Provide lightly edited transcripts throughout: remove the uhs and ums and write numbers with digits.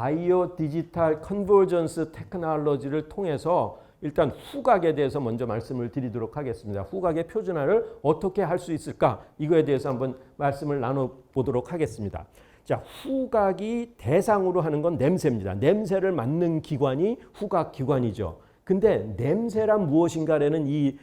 바이오 디지털 컨버전스 테크놀로지를 통해서 일단 후각에 대해서 먼저 말씀을 드리도록 하겠습니다. 후각의 표준화를 어떻게 할 수 있을까? 이거에 대해서 한번 말씀을 나눠보도록 하겠습니다. 자, 후각이 대상으로 하는 건 냄새입니다. 냄새를 맡는 기관이 후각 기관이죠. 근데 냄새란 무엇인가라는 이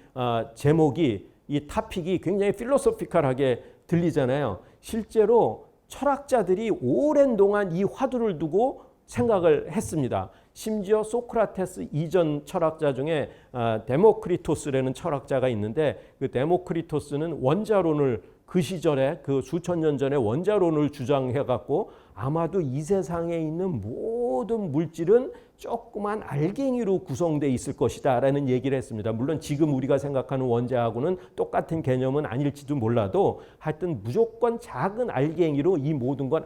제목이, 이 타픽이 굉장히 필로소피컬하게 들리잖아요. 실제로 철학자들이 오랜 동안 이 화두를 두고 생각을 했습니다. 심지어 소크라테스 이전 철학자 중에 데모크리토스라는 철학자가 있는데, 그 데모크리토스는 원자론을 그 시절에 그 수천 년 전에 원자론을 주장해 갖고 아마도 이 세상에 있는 모든 물질은 조그만 알갱이로 구성되어 있을 것이다 라는 얘기를 했습니다. 물론 지금 우리가 생각하는 원자하고는 똑같은 개념은 아닐지도 몰라도 하여튼 무조건 작은 알갱이로 이 모든 건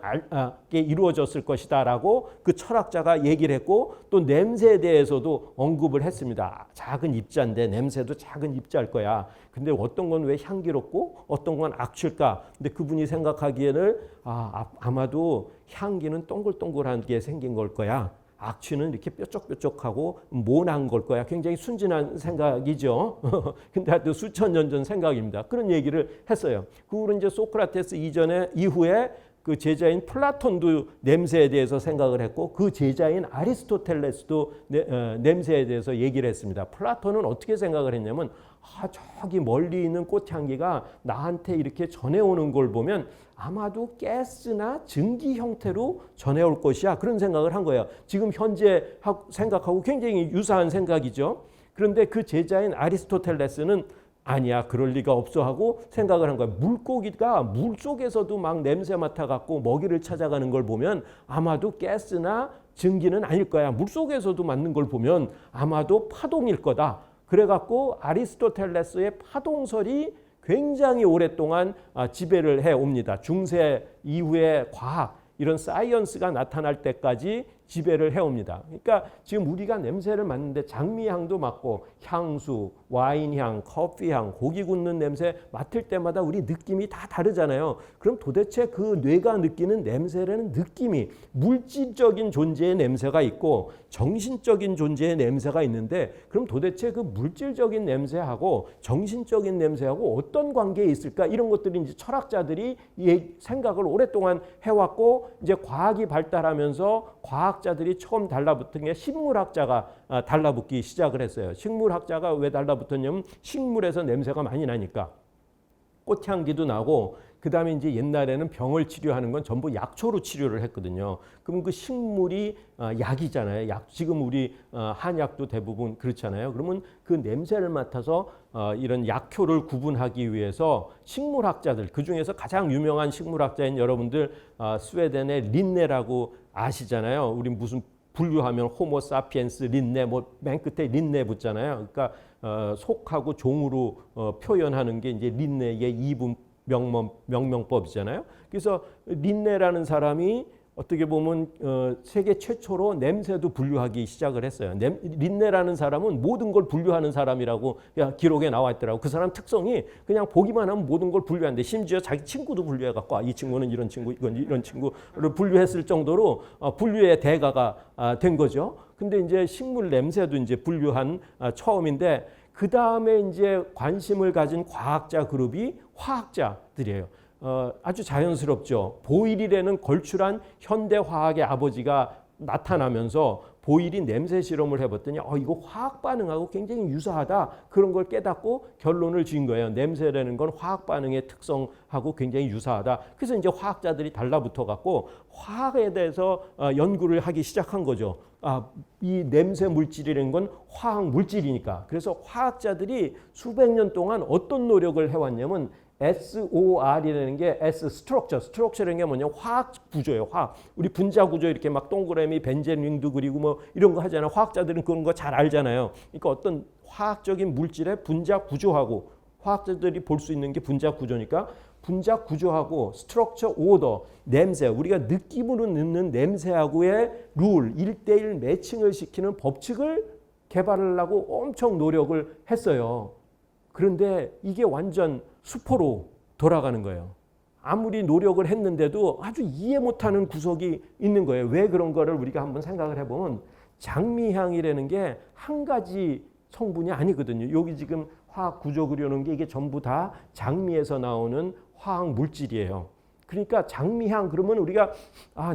이루어졌을 것이다 라고 그 철학자가 얘기를 했고, 또 냄새에 대해서도 언급을 했습니다. 작은 입자인데 냄새도 작은 입자일 거야. 근데 어떤 건 왜 향기롭고 어떤 건 악취일까? 근데 그분이 생각하기에는 아마도 향기는 동글동글하게 생긴 걸 거야. 악취는 이렇게 뾰족뾰족하고 모난 걸 거야. 굉장히 순진한 생각이죠. 근데 하여튼 수천 년 전 생각입니다. 그런 얘기를 했어요. 그 후로 이제 소크라테스 이후에 그 제자인 플라톤도 냄새에 대해서 생각을 했고, 그 제자인 아리스토텔레스도 냄새에 대해서 얘기를 했습니다. 플라톤은 어떻게 생각을 했냐면, 저기 멀리 있는 꽃향기가 나한테 이렇게 전해오는 걸 보면 아마도 가스나 증기 형태로 전해올 것이야. 그런 생각을 한 거예요. 지금 현재 생각하고 굉장히 유사한 생각이죠. 그런데 그 제자인 아리스토텔레스는 아니야, 그럴 리가 없어 하고 생각을 한 거예요. 물고기가 물 속에서도 막 냄새 맡아갖고 먹이를 찾아가는 걸 보면 아마도 가스나 증기는 아닐 거야. 물 속에서도 맡는 걸 보면 아마도 파동일 거다. 그래갖고 아리스토텔레스의 파동설이 굉장히 오랫동안 지배를 해옵니다. 중세 이후의 과학, 이런 사이언스가 나타날 때까지 지배를 해옵니다. 그러니까 지금 우리가 냄새를 맡는데 장미향도 맡고 향수, 와인향, 커피향, 고기 굽는 냄새 맡을 때마다 우리 느낌이 다 다르잖아요. 그럼 도대체 그 뇌가 느끼는 냄새라는 느낌이 물질적인 존재의 냄새가 있고 정신적인 존재의 냄새가 있는데, 그럼 도대체 그 물질적인 냄새하고 정신적인 냄새하고 어떤 관계에 있을까? 이런 것들이 이제 철학자들이 생각을 오랫동안 해왔고, 이제 과학이 발달하면서 과학자들이 처음 달라붙은 게 식물학자가 달라붙기 시작을 했어요. 식물학자가 왜 달라붙었냐면 식물에서 냄새가 많이 나니까. 꽃향기도 나고, 그 다음에 이제 옛날에는 병을 치료하는 건 전부 약초로 치료를 했거든요. 그럼 그 식물이 약이잖아요. 지금 우리 한약도 대부분 그렇잖아요. 그러면 그 냄새를 맡아서 이런 약효를 구분하기 위해서 식물학자들, 그 중에서 가장 유명한 식물학자인 여러분들 스웨덴의 린네라고 아시잖아요. 우리 무슨 분류하면 호모 사피엔스 린네, 뭐 맨 끝에 린네 붙잖아요. 그러니까 속하고 종으로 표현하는 게 이제 린네의 이분 명명법이잖아요. 그래서 린네라는 사람이 어떻게 보면 세계 최초로 냄새도 분류하기 시작을 했어요. 린네라는 사람은 모든 걸 분류하는 사람이라고 기록에 나와 있더라고요. 그 사람 특성이 그냥 보기만 하면 모든 걸 분류하는데, 심지어 자기 친구도 분류해갖고 이 친구는 이런 친구, 이건 이런 친구를 분류했을 정도로 분류의 대가가 된 거죠. 근데 이제 식물 냄새도 이제 분류한 처음인데, 그 다음에 이제 관심을 가진 과학자 그룹이 화학자들이에요. 아주 자연스럽죠. 보일이라는 걸출한 현대 화학의 아버지가 나타나면서 보일이 냄새 실험을 해봤더니 이거 화학 반응하고 굉장히 유사하다, 그런 걸 깨닫고 결론을 지은 거예요. 냄새라는 건 화학 반응의 특성하고 굉장히 유사하다. 그래서 이제 화학자들이 달라붙어 갖고 화학에 대해서 연구를 하기 시작한 거죠. 이 냄새 물질이라는 건 화학 물질이니까. 그래서 화학자들이 수백 년 동안 어떤 노력을 해왔냐면, SOR이라는 게 스트럭처라는 게 뭐냐, 화학 구조예요. 화학. 우리 분자 구조 이렇게 막 동그라미 벤젠 링도 그리고 뭐 이런 거 하잖아요. 화학자들은 그런 거 잘 알잖아요. 그러니까 어떤 화학적인 물질의 분자 구조하고, 화학자들이 볼 수 있는 게 분자 구조니까 분자 구조하고 스트럭처 오더, 냄새, 우리가 느낌으로 넣는 냄새하고의 룰, 1:1 매칭을 시키는 법칙을 개발하려고 엄청 노력을 했어요. 그런데 이게 완전 수포로 돌아가는 거예요. 아무리 노력을 했는데도 아주 이해 못하는 구석이 있는 거예요. 왜 그런 거를 우리가 한번 생각을 해보면 장미향이라는 게 한 가지 성분이 아니거든요. 여기 지금 화학 구조 그려놓은 게 이게 전부 다 장미에서 나오는 화학 물질이에요. 그러니까 장미향 그러면 우리가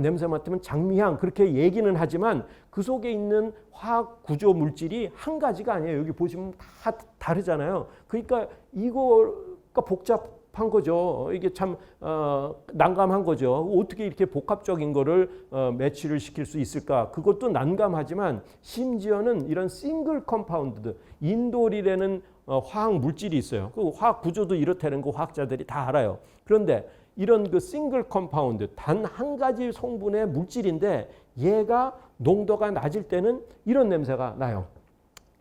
냄새 맡으면 장미향 그렇게 얘기는 하지만 그 속에 있는 화학 구조 물질이 한 가지가 아니에요. 여기 보시면 다 다르잖아요. 그러니까 이거가 복잡한 거죠. 이게 참 난감한 거죠. 어떻게 이렇게 복합적인 거를 매치를 시킬 수 있을까? 그것도 난감하지만 심지어는 이런 싱글 컴파운드 인돌이라는 화학 물질이 있어요. 그 화학 구조도 이렇다는 거 화학자들이 다 알아요. 그런데 이런 그 싱글 컴파운드 단 한 가지 성분의 물질인데 얘가 농도가 낮을 때는 이런 냄새가 나요.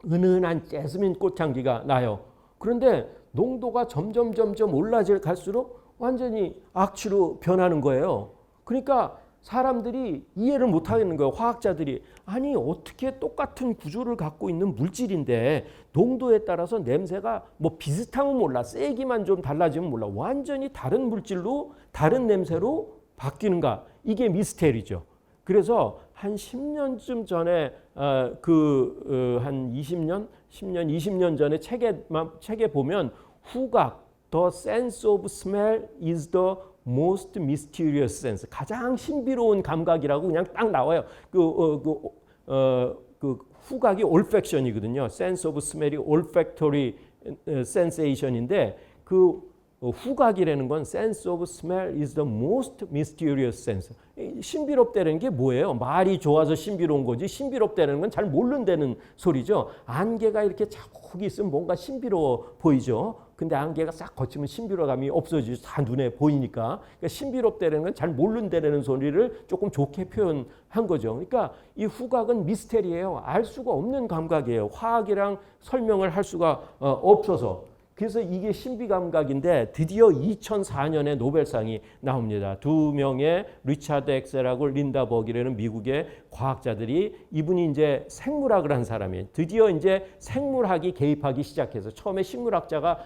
은은한 재스민 꽃향기가 나요. 그런데 농도가 점점 올라질 갈수록 완전히 악취로 변하는 거예요. 그러니까 사람들이 이해를 못 하겠는 거예요. 화학자들이. 아니 어떻게 똑같은 구조를 갖고 있는 물질인데 농도에 따라서 냄새가 뭐 비슷하면 몰라. 세기만 좀 달라지면 몰라. 완전히 다른 물질로 다른 냄새로 바뀌는가. 이게 미스테리죠. 그래서 한 10년쯤 전에 한 20년, 20년 전에 책에 보면 후각 The sense of smell is the most mysterious sense. 가장 신비로운 감각이라고 그냥 딱 나와요. 그 후각이 olfaction이거든요. sense of smell이 olfactory sensation인데 그 후각이라는 건 sense of smell is the most mysterious sense. 신비롭다는 게 뭐예요? 말이 좋아서 신비로운 거지 신비롭다는 건 잘 모른다는 소리죠. 안개가 이렇게 자국이 있으면 뭔가 신비로워 보이죠. 근데 안개가 싹 거치면 신비로감이 없어지죠. 다 눈에 보이니까. 그러니까 신비롭다는 건 잘 모른다는 소리를 조금 좋게 표현한 거죠. 그러니까 이 후각은 미스테리예요. 알 수가 없는 감각이에요. 화학이랑 설명을 할 수가 없어서. 그래서 이게 신비감각인데 드디어 2004년에 노벨상이 나옵니다. 두 명의 리차드 엑셀하고 린다 버기라는 미국의 과학자들이 이분이 이제 생물학을 한 사람이에요. 드디어 이제 생물학이 개입하기 시작해서 처음에 식물학자가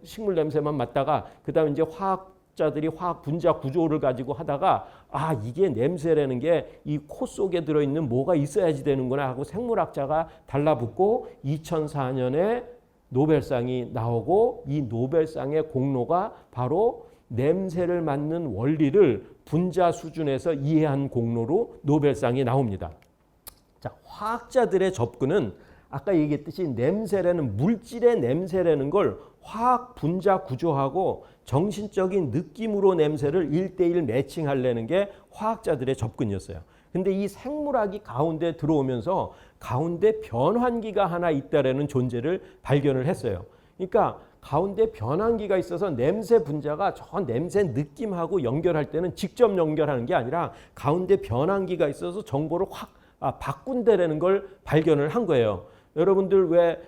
식물 냄새만 맡다가 그다음에 이제 화학자들이 화학 분자 구조를 가지고 하다가 이게 냄새라는 게 이 코 속에 들어있는 뭐가 있어야지 되는구나 하고 생물학자가 달라붙고 2004년에 노벨상이 나오고 이 노벨상의 공로가 바로 냄새를 맡는 원리를 분자 수준에서 이해한 공로로 노벨상이 나옵니다. 자, 화학자들의 접근은 아까 얘기했듯이 냄새라는 물질의 냄새라는 걸 화학 분자 구조하고 정신적인 느낌으로 냄새를 1대1 매칭하려는 게 화학자들의 접근이었어요. 근데 이 생물학이 가운데 들어오면서 가운데 변환기가 하나 있다라는 존재를 발견을 했어요. 그러니까 가운데 변환기가 있어서 냄새 분자가 저 냄새 느낌하고 연결할 때는 직접 연결하는 게 아니라 가운데 변환기가 있어서 정보를 확 바꾼다라는 걸 발견을 한 거예요. 여러분들 왜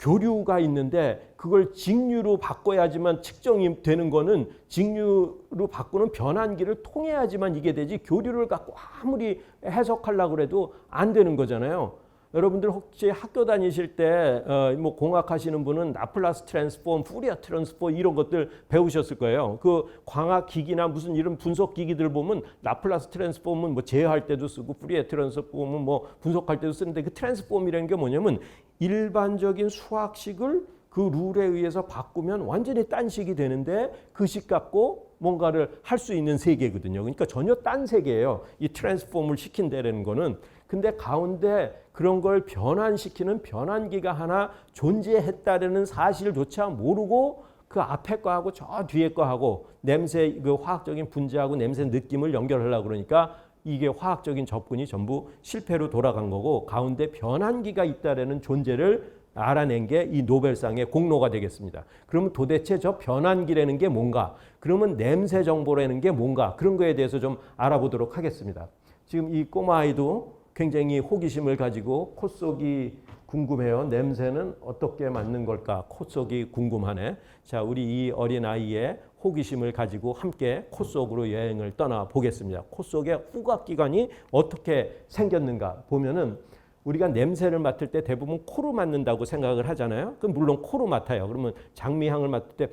교류가 있는데 그걸 직류로 바꿔야지만 측정이 되는 거는 직류로 바꾸는 변환기를 통해야지만 이게 되지 교류를 갖고 아무리 해석하려고 해도 안 되는 거잖아요. 여러분들 혹시 학교 다니실 때 뭐 공학하시는 분은 라플라스 트랜스폼, 푸리어 트랜스폼 이런 것들 배우셨을 거예요. 그 광학 기기나 무슨 이런 분석 기기들 보면 라플라스 트랜스폼은 뭐 제어할 때도 쓰고 푸리어 트랜스폼은 뭐 분석할 때도 쓰는데 그 트랜스폼이라는 게 뭐냐면 일반적인 수학식을 그 룰에 의해서 바꾸면 완전히 딴 식이 되는데 그 식 갖고 뭔가를 할 수 있는 세계거든요. 그러니까 전혀 딴 세계예요. 이 트랜스폼을 시킨다는 거는. 근데 가운데 그런 걸 변환시키는 변환기가 하나 존재했다는 사실조차 모르고 그 앞에 거하고 저 뒤에 거하고 냄새 그 화학적인 분자하고 냄새 느낌을 연결하려고 그러니까 이게 화학적인 접근이 전부 실패로 돌아간 거고 가운데 변환기가 있다는 존재를 알아낸 게 이 노벨상의 공로가 되겠습니다. 그러면 도대체 저 변환기라는 게 뭔가? 그러면 냄새 정보라는 게 뭔가? 그런 거에 대해서 좀 알아보도록 하겠습니다. 지금 이 꼬마 아이도 굉장히 호기심을 가지고 코 속이 궁금해요. 냄새는 어떻게 맡는 걸까? 코 속이 궁금하네. 자, 우리 이 어린 아이의 호기심을 가지고 함께 코 속으로 여행을 떠나 보겠습니다. 코 속의 후각기관이 어떻게 생겼는가 보면은 우리가 냄새를 맡을 때 대부분 코로 맡는다고 생각을 하잖아요. 그럼 물론 코로 맡아요. 그러면 장미향을 맡을 때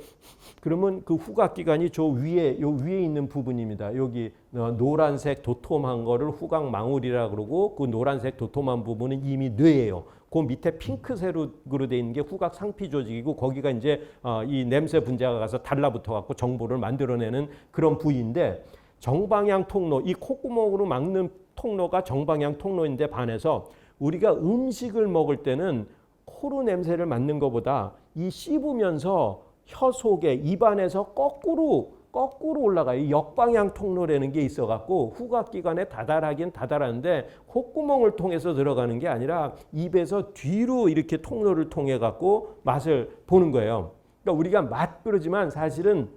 그러면 그 후각기관이 요 위에 있는 부분입니다. 여기 노란색 도톰한 거를 후각망울이라 그러고 그 노란색 도톰한 부분은 이미 뇌예요. 그 밑에 핑크색으로 돼 있는 게 후각 상피 조직이고 거기가 이제 이 냄새 분자가 가서 달라붙어 갖고 정보를 만들어내는 그런 부위인데 정방향 통로, 이 콧구멍으로 막는 통로가 정방향 통로인데 반해서 우리가 음식을 먹을 때는 코로 냄새를 맡는 것보다 이 씹으면서 혀 속에 입안에서 거꾸로 올라가요. 이 역방향 통로라는 게 있어갖고 후각기관에 다다르긴 다다르는데 콧구멍을 통해서 들어가는 게 아니라 입에서 뒤로 이렇게 통로를 통해 갖고 맛을 보는 거예요. 그러니까 우리가 맛 그러지만 사실은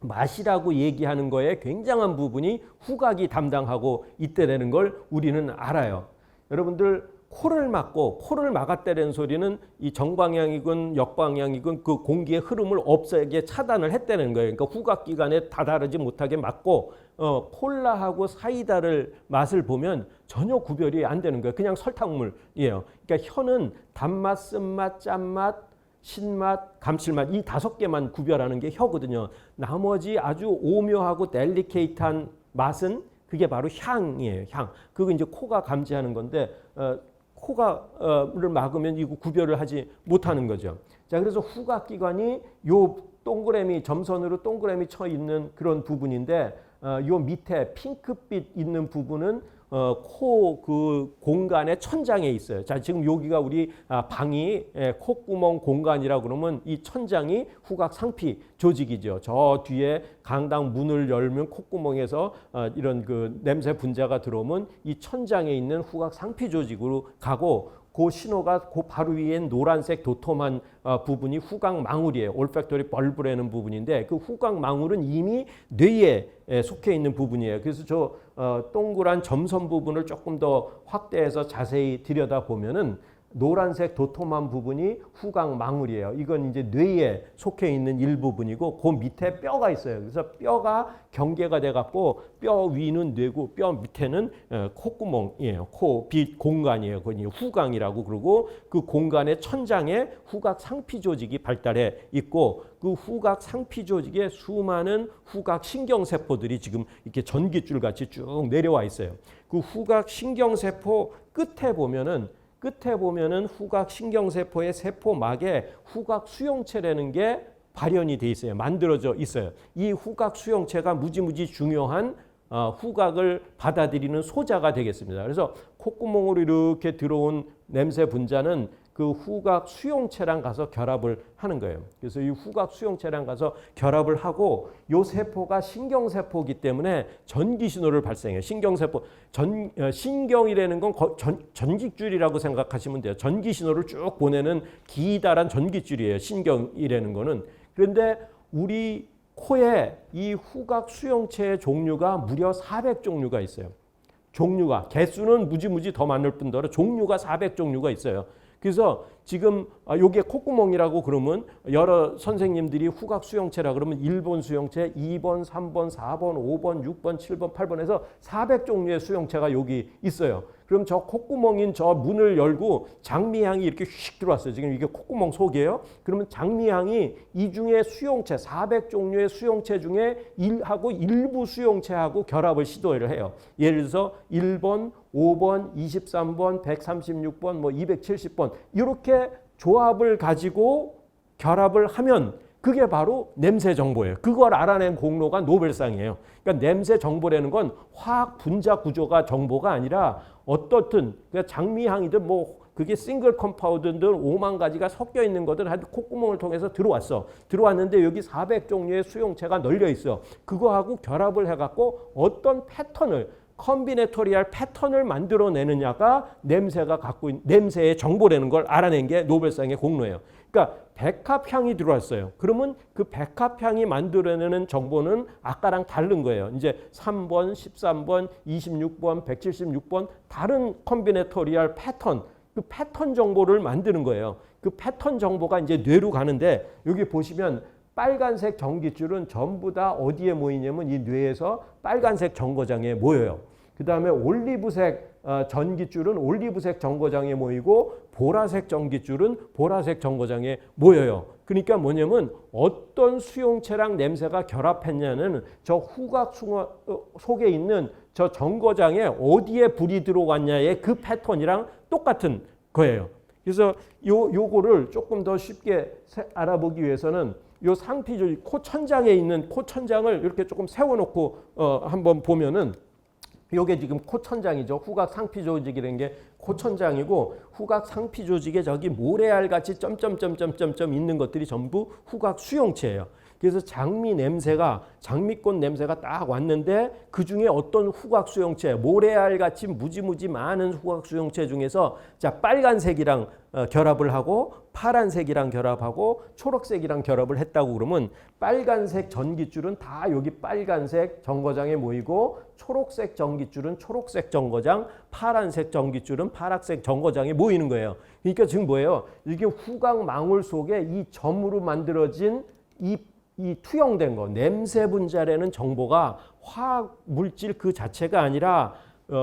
맛이라고 얘기하는 거에 굉장한 부분이 후각이 담당하고 있다는 걸 우리는 알아요. 여러분들 코를 막았다는 소리는 이 정방향이건 역방향이건 그 공기의 흐름을 없애게 차단을 했다는 거예요. 그러니까 후각기관에 다다르지 못하게 막고 콜라하고 사이다를 맛을 보면 전혀 구별이 안 되는 거예요. 그냥 설탕물이에요. 그러니까 혀는 단맛, 쓴맛, 짠맛, 신맛, 감칠맛 이 5개만 구별하는 게 혀거든요. 나머지 아주 오묘하고 델리케이트한 맛은 그게 바로 향이에요. 향. 그거 이제 코가 감지하는 건데 코가를 막으면 이거 구별을 하지 못하는 거죠. 자, 그래서 후각기관이 요 동그라미 점선으로 동그라미 쳐 있는 그런 부분인데 요 밑에 핑크빛 있는 부분은 코 그 공간의 천장에 있어요. 자, 지금 여기가 우리 방이 콧구멍 공간이라 그러면 이 천장이 후각 상피 조직이죠. 저 뒤에 강당 문을 열면 콧구멍에서 이런 그 냄새 분자가 들어오면 이 천장에 있는 후각 상피 조직으로 가고 그 신호가 그 바로 위엔 노란색 도톰한 부분이 후각망울이에요. 올팩토리 벌브라는 부분인데 그 후각망울은 이미 뇌에 속해 있는 부분이에요. 그래서 저 동그란 점선 부분을 조금 더 확대해서 자세히 들여다보면은 노란색 도톰한 부분이 후각망울이에요. 이건 이제 뇌에 속해 있는 일부분이고 그 밑에 뼈가 있어요. 그래서 뼈가 경계가 돼 갖고 뼈 위는 뇌고 뼈 밑에는 콧구멍이에요. 코 빛 공간이에요. 그건 후각이라고 그러고 그 공간의 천장에 후각 상피 조직이 발달해 있고 그 후각 상피 조직에 수많은 후각 신경세포들이 지금 이렇게 전깃줄 같이 쭉 내려와 있어요. 그 후각 신경세포 끝에 보면은 후각 신경세포의 세포막에 후각 수용체라는 게 발현이 돼 있어요. 만들어져 있어요. 이 후각 수용체가 무지무지 중요한 후각을 받아들이는 소자가 되겠습니다. 그래서 콧구멍으로 이렇게 들어온 냄새 분자는 그 후각 수용체랑 가서 결합을 하는 거예요. 그래서 이 후각 수용체랑 가서 결합을 하고 이 세포가 신경세포이기 때문에 전기 신호를 발생해요. 신경세포, 신경이라는 건 전기줄이라고 생각하시면 돼요. 전기 신호를 쭉 보내는 기다란 전기줄이에요. 신경이라는 거는. 그런데 우리 코에 이 후각 수용체의 종류가 무려 400종류가 있어요. 종류가 개수는 무지무지 더 많을 뿐더러 종류가 400종류가 있어요. 그래서 지금 요게 콧구멍이라고 그러면 여러 선생님들이 후각 수용체라 그러면 1번 수용체, 2번, 3번, 4번, 5번, 6번, 7번, 8번에서 400종류의 수용체가 여기 있어요. 그럼 저 콧구멍인 저 문을 열고 장미향이 이렇게 휙 들어왔어요. 지금 이게 콧구멍 속이에요. 그러면 장미향이 이 중에 수용체 400종류의 수용체 중에 일부 수용체하고 결합을 시도를 해요. 예를 들어서 1번, 5번, 23번, 136번, 뭐 270번 이렇게 조합을 가지고 결합을 하면 그게 바로 냄새 정보예요. 그걸 알아낸 공로가 노벨상이에요. 그러니까 냄새 정보라는 건 화학 분자 구조가 정보가 아니라 어떻든 그러니까 장미향이든 뭐 그게 싱글 컴파운드들 5만 가지가 섞여 있는 것들 한 콧구멍을 통해서 들어왔어. 들어왔는데 여기 400종류의 수용체가 널려 있어. 그거하고 결합을 해갖고 어떤 패턴을 컴비네토리얼 패턴을 만들어내느냐가 냄새가 갖고 있는 냄새의 정보라는 걸 알아낸 게 노벨상의 공로예요. 그러니까 백합향이 들어왔어요. 그러면 그 백합향이 만들어내는 정보는 아까랑 다른 거예요. 이제 3번, 13번, 26번, 176번 다른 컴비네토리얼 패턴, 그 패턴 정보를 만드는 거예요. 그 패턴 정보가 이제 뇌로 가는데 여기 보시면 빨간색 전깃줄은 전부 다 어디에 모이냐면 이 뇌에서 빨간색 정거장에 모여요. 그 다음에 올리브색 전깃줄은 올리브색 정거장에 모이고 보라색 전깃줄은 보라색 정거장에 모여요. 그러니까 뭐냐면 어떤 수용체랑 냄새가 결합했냐는 저 후각 속에 있는 저 정거장에 어디에 불이 들어왔냐의 그 패턴이랑 똑같은 거예요. 그래서 요거를 조금 더 쉽게 알아보기 위해서는 요 상피조직, 코 천장에 있는 코 천장을 이렇게 조금 세워놓고 한번 보면은 요게 지금 코 천장이죠. 후각 상피 조직이라는 게 코 천장이고 후각 상피 조직에 저기 모래알 같이 점점점점점점 있는 것들이 전부 후각 수용체예요. 그래서 장미꽃 냄새가 딱 왔는데 그 중에 어떤 후각 수용체, 모래알 같이 무지무지 많은 후각 수용체 중에서 자 빨간색이랑 결합을 하고 파란색이랑 결합하고 초록색이랑 결합을 했다고 그러면 빨간색 전깃줄은 다 여기 빨간색 정거장에 모이고 초록색 전깃줄은 초록색 정거장, 파란색 전깃줄은 파란색 정거장에 모이는 거예요. 그러니까 지금 뭐예요? 이게 후각 망울 속에 이 점으로 만들어진 이 투영된 거, 냄새 분자라는 정보가 화학 물질 그 자체가 아니라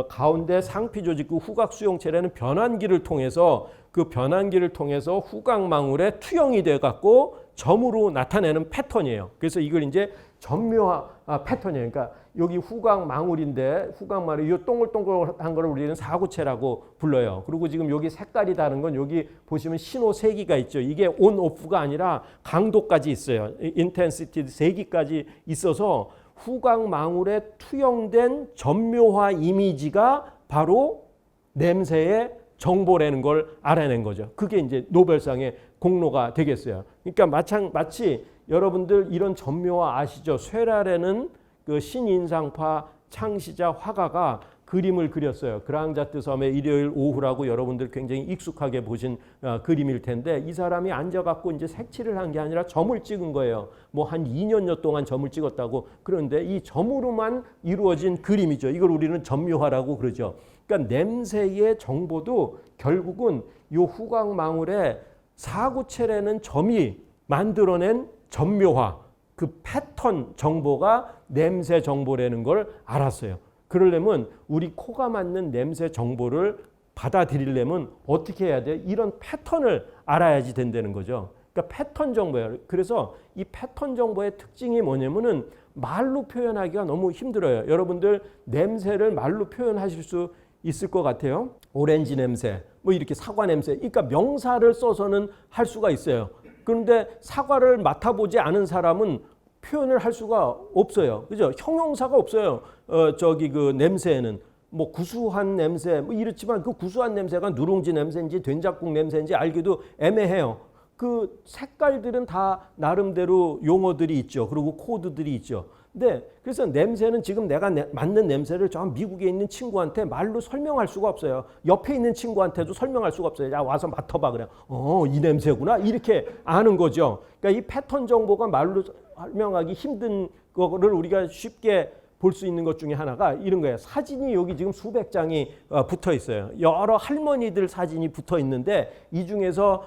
가운데 상피 조직 그 후각 수용체라는 변환기를 통해서 그 변환기를 통해서 후각 망울에 투영이 돼 갖고 점으로 나타내는 패턴이에요. 그래서 이걸 이제 점묘화 패턴이에요. 그러니까 여기 후각 망울인데 후각 망울 이 동글동글한 걸 우리는 사구체라고 불러요. 그리고 지금 여기 색깔이 다른 건 여기 보시면 신호 세기가 있죠. 이게 온 오프가 아니라 강도까지 있어요. 인텐시티 세기까지 있어서 후각 망울에 투영된 점묘화 이미지가 바로 냄새의 정보라는 걸 알아낸 거죠. 그게 이제 노벨상의 공로가 되겠어요. 그러니까 마치 여러분들 이런 점묘화 아시죠? 쇠라라는 그 신인상파 창시자 화가가 그림을 그렸어요. 그랑자트 섬의 일요일 오후라고 여러분들 굉장히 익숙하게 보신 그림일 텐데 이 사람이 앉아갖고 이제 색칠을 한 게 아니라 점을 찍은 거예요. 뭐 한 2년여 동안 점을 찍었다고. 그런데 이 점으로만 이루어진 그림이죠. 이걸 우리는 점묘화라고 그러죠. 그러니까 냄새의 정보도 결국은 이 후각 망울에 사구체라는 점이 만들어낸 점묘화, 그 패턴 정보가 냄새 정보라는 걸 알았어요. 그러려면 우리 코가 맡는 냄새 정보를 받아들이려면 어떻게 해야 돼요? 이런 패턴을 알아야지 된다는 거죠. 그러니까 패턴 정보예요. 그래서 이 패턴 정보의 특징이 뭐냐면은 말로 표현하기가 너무 힘들어요. 여러분들 냄새를 말로 표현하실 수 있을 것 같아요. 오렌지 냄새, 뭐 이렇게 사과 냄새. 그러니까 명사를 써서는 할 수가 있어요. 그런데 사과를 맡아보지 않은 사람은 표현을 할 수가 없어요. 그죠? 형용사가 없어요. 그 냄새에는 뭐 구수한 냄새 뭐 이렇지만 그 구수한 냄새가 누룽지 냄새인지 된장국 냄새인지 알기도 애매해요. 그 색깔들은 다 나름대로 용어들이 있죠. 그리고 코드들이 있죠. 근데 그래서 냄새는 지금 내가 맡는 냄새를 저 미국에 있는 친구한테 말로 설명할 수가 없어요. 옆에 있는 친구한테도 설명할 수가 없어요. 야 와서 맡아봐 그래. 이 냄새구나 이렇게 아는 거죠. 그러니까 이 패턴 정보가 말로 설명하기 힘든 거를 우리가 쉽게 볼 수 있는 것 중에 하나가 이런 거예요. 사진이 여기 지금 수백 장이 붙어 있어요. 여러 할머니들 사진이 붙어 있는데 이 중에서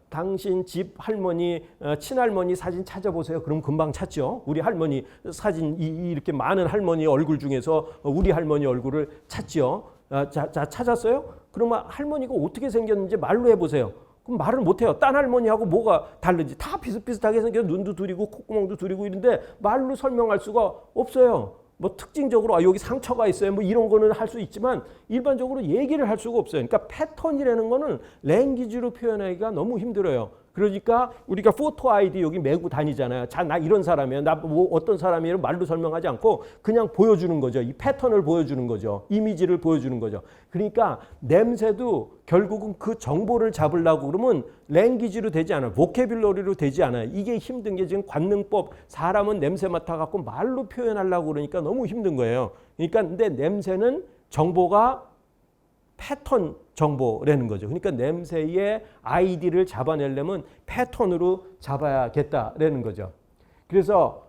당신 집 할머니, 친할머니 사진 찾아보세요. 그럼 금방 찾죠. 우리 할머니 사진 이렇게 많은 할머니 얼굴 중에서 우리 할머니 얼굴을 찾죠. 자 찾았어요? 그러면 할머니가 어떻게 생겼는지 말로 해보세요. 그럼 말을 못해요. 딴 할머니하고 뭐가 다른지 다 비슷비슷하게 생겨서 눈도 두리고 콧구멍도 두리고 이런데 말로 설명할 수가 없어요. 뭐 특징적으로 여기 상처가 있어요. 뭐 이런 거는 할 수 있지만 일반적으로 얘기를 할 수가 없어요. 그러니까 패턴이라는 거는 랭귀지로 표현하기가 너무 힘들어요. 그러니까 우리가 포토 아이디 여기 메고 다니잖아요. 자, 나 이런 사람이에요. 나 뭐 어떤 사람이에요. 말로 설명하지 않고 그냥 보여주는 거죠. 이 패턴을 보여주는 거죠. 이미지를 보여주는 거죠. 그러니까 냄새도 결국은 그 정보를 잡으려고 그러면 랭귀지로 되지 않아요. 보캐뷸러리로 되지 않아요. 이게 힘든 게 지금 관능법, 사람은 냄새 맡아갖고 말로 표현하려고 그러니까 너무 힘든 거예요. 그러니까 근데 냄새는 정보가 패턴 정보라는 거죠. 그러니까 냄새의 아이디를 잡아내려면 패턴으로 잡아야겠다라는 거죠. 그래서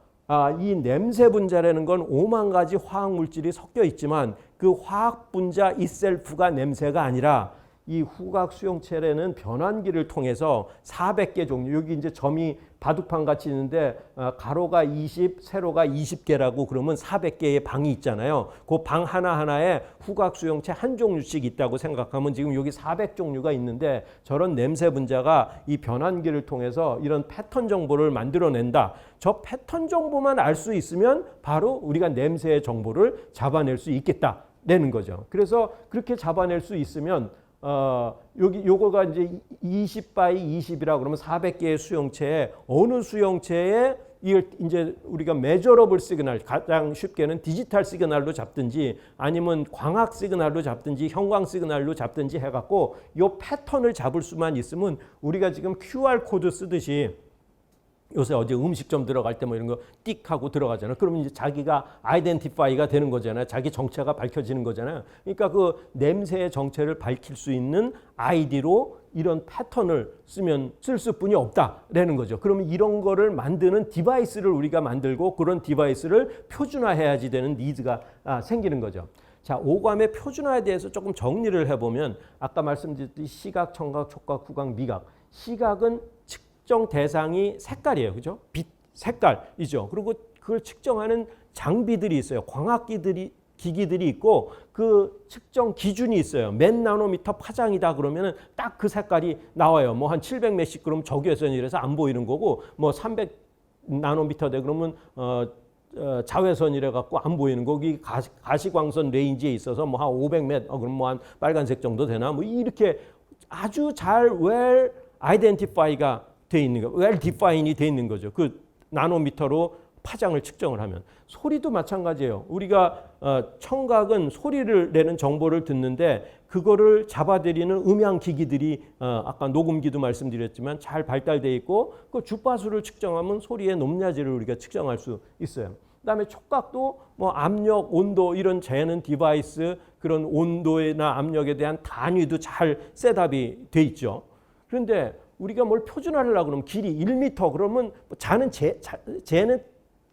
이 냄새 분자라는 건 5만 가지 화학 물질이 섞여 있지만 그 화학 분자 itself가 냄새가 아니라 이 후각 수용체에는 변환기를 통해서 400개 종류, 여기 이제 점이 바둑판 같이 있는데 가로가 20, 세로가 20개라고 그러면 400개의 방이 있잖아요. 그 방 하나하나에 후각 수용체 한 종류씩 있다고 생각하면 지금 여기 400종류가 있는데 저런 냄새 분자가 이 변환기를 통해서 이런 패턴 정보를 만들어낸다. 저 패턴 정보만 알 수 있으면 바로 우리가 냄새의 정보를 잡아낼 수 있겠다라는 거죠. 그래서 그렇게 잡아낼 수 있으면 여기 요거가 이제 20 바이 20이라 그러면 400개의 수용체에 어느 수용체에 이걸 이제 우리가 메저러블 시그널, 가장 쉽게는 디지털 시그널로 잡든지 아니면 광학 시그널로 잡든지 형광 시그널로 잡든지 해갖고 요 패턴을 잡을 수만 있으면 우리가 지금 QR 코드 쓰듯이 요새 어디 음식점 들어갈 때 뭐 이런 거 띡 하고 들어가잖아요. 그러면 이제 자기가 아이덴티파이가 되는 거잖아요. 자기 정체가 밝혀지는 거잖아요. 그러니까 그 냄새의 정체를 밝힐 수 있는 아이디로 이런 패턴을 쓸 수뿐이 없다라는 거죠. 그러면 이런 거를 만드는 디바이스를 우리가 만들고 그런 디바이스를 표준화해야지 되는 니즈가 생기는 거죠. 자, 오감의 표준화에 대해서 조금 정리를 해보면 아까 말씀드렸듯이 시각, 청각, 촉각, 후각, 미각. 시각은 측정 대상이 색깔이에요. 그죠? 빛, 색깔이죠. 그리고 그걸 측정하는 장비들이 있어요. 기기들이 있고 그 측정 기준이 있어요. 몇 나노미터 파장이다 그러면은 딱 그 색깔이 나와요. 뭐 한 700 몇씩 그러면 적외선이라서 안 보이는 거고 뭐 300 나노미터 돼 그러면 자외선이라 갖고 안 보이는 거기 가시광선 레인지에 있어서 뭐 한 500몇 그럼 뭐 한 빨간색 정도 되나 뭐 이렇게 아주 잘 well identify가 돼 있는 거, well define이 돼 있는 거죠. 그 나노미터로 파장을 측정을 하면 소리도 마찬가지예요. 우리가 청각은 소리를 내는 정보를 듣는데 그거를 잡아들이는 음향 기기들이 아까 녹음기도 말씀드렸지만 잘 발달돼 있고 그 주파수를 측정하면 소리의 높낮이를 우리가 측정할 수 있어요. 그다음에 촉각도 뭐 압력, 온도 이런 재는 디바이스 그런 온도나 압력에 대한 단위도 잘 셋업이 돼 있죠. 그런데 우리가 뭘 표준화하려고 그러면 길이 1m 그러면 쟤는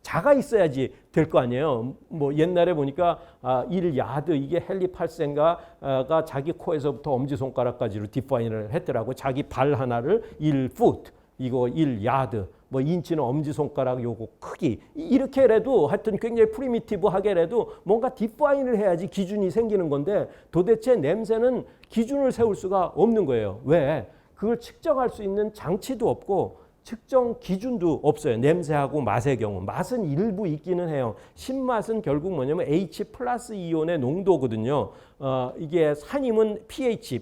자가 있어야지 될 거 아니에요. 뭐 옛날에 보니까 1야드 이게 헨리 팔센가가 자기 코에서부터 엄지손가락까지로 디파인을 했더라고. 자기 발 하나를 1풋 이거 1야드 뭐 인치는 엄지손가락 요거 크기 이렇게라도 하여튼 굉장히 프리미티브하게라도 뭔가 디파인을 해야지 기준이 생기는 건데 도대체 냄새는 기준을 세울 수가 없는 거예요. 왜? 그걸 측정할 수 있는 장치도 없고 측정 기준도 없어요. 냄새하고 맛의 경우. 맛은 일부 있기는 해요. 신맛은 결국 뭐냐면 H 플러스 이온의 농도거든요. 이게 산임은 pH,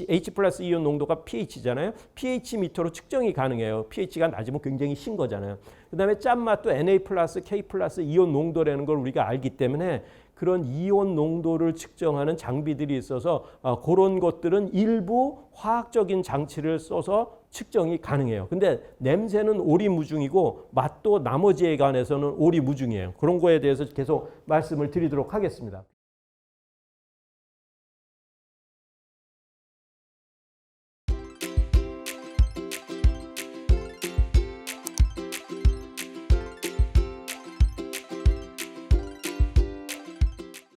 H 플러스 이온 농도가 pH잖아요. pH 미터로 측정이 가능해요. pH가 낮으면 굉장히 신 거잖아요. 그 다음에 짠맛도 Na 플러스 K 플러스 이온 농도라는 걸 우리가 알기 때문에 그런 이온 농도를 측정하는 장비들이 있어서 그런 것들은 일부 화학적인 장치를 써서 측정이 가능해요. 근데 냄새는 오리무중이고 맛도 나머지에 관해서는 오리무중이에요. 그런 거에 대해서 계속 말씀을 드리도록 하겠습니다.